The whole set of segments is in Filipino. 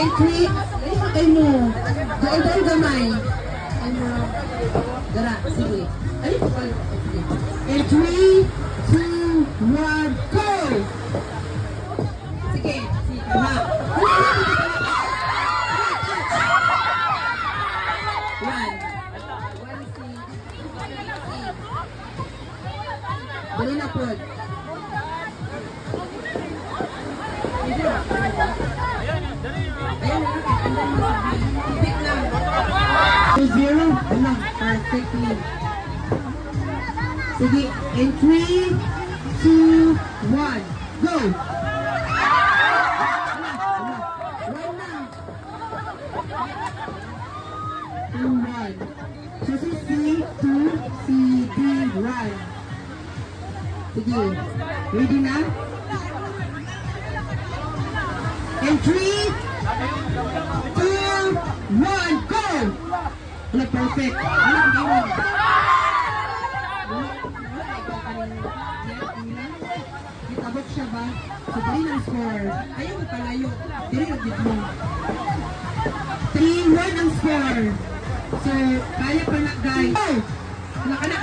Entry. Ay mo. Doon gamay. Ay mo. Dara, sige. Ay, in 3, 2, 1, go! Sige, sige, ha. One. Dali na po. Ayan na. Pick lang. 2-0. Alam, perfectly. Sige, in 3, 2, 1, go! One na. 2-1. So, si C, 2, C, D, run. Sige, ready na? In 3, 2, 1, go! Wala, perfect. Wala, gawin. Itabok siya ba? So, dali ng score. Ayaw mo palayo. Dali ang bit mo. 3-1 ang score. So, kaya pa na, guys. Oh! Anak!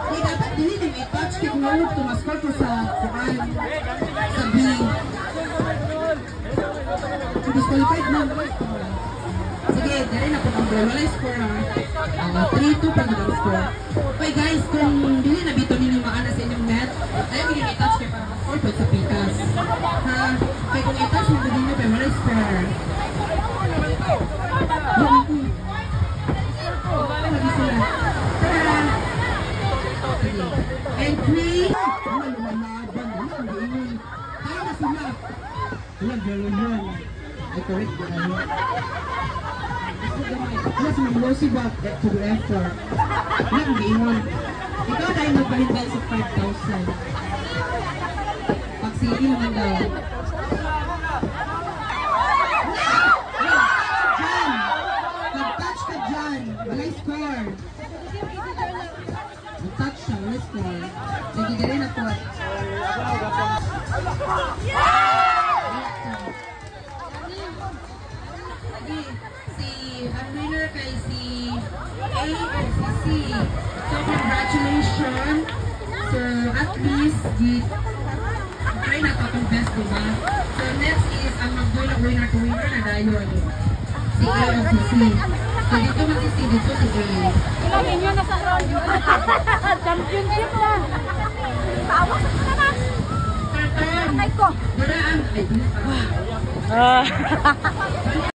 Di dapat dili din i-touch kit mo to ma-score ko sa kuan sa B. So, disqualified na. Sige, dali na po ang ball. Wala score ha. 3-2 pa na ang score. Okay guys, kung dili na bito ninyo maana sa inyong net, ayaw hindi i-touch kayo para ma-score po sa pitas. Ha? Okay, kung i-touch mo din nyo kayo, wala score. Lagi sila. Tara! Sige. And 3. Wala lumalaban. Wala ang gaingon. Kaya na sila. Wala gano'n yun. Ay, correct ba na yun? Mas mag-lossy back to the effort. Wala ang gaingon. Ikaw tayo magpalit sa 5,000. Pagsili naman daw. Mag-touch ka dyan. Walay score. Mag-touch siya. Walay score. Sige, dali na po. Ang winner kay si A or si C. So, congratulations. So, at least, try na ito itong best, diba? So, next is, ang mag-goal ng winner to winner na dayon. Si A or si C. So, dito mag-si dito si A. Ilang inyo na sa round. Championship na. Tawag ka na. Turn. Ay ko. Duraan. Ay,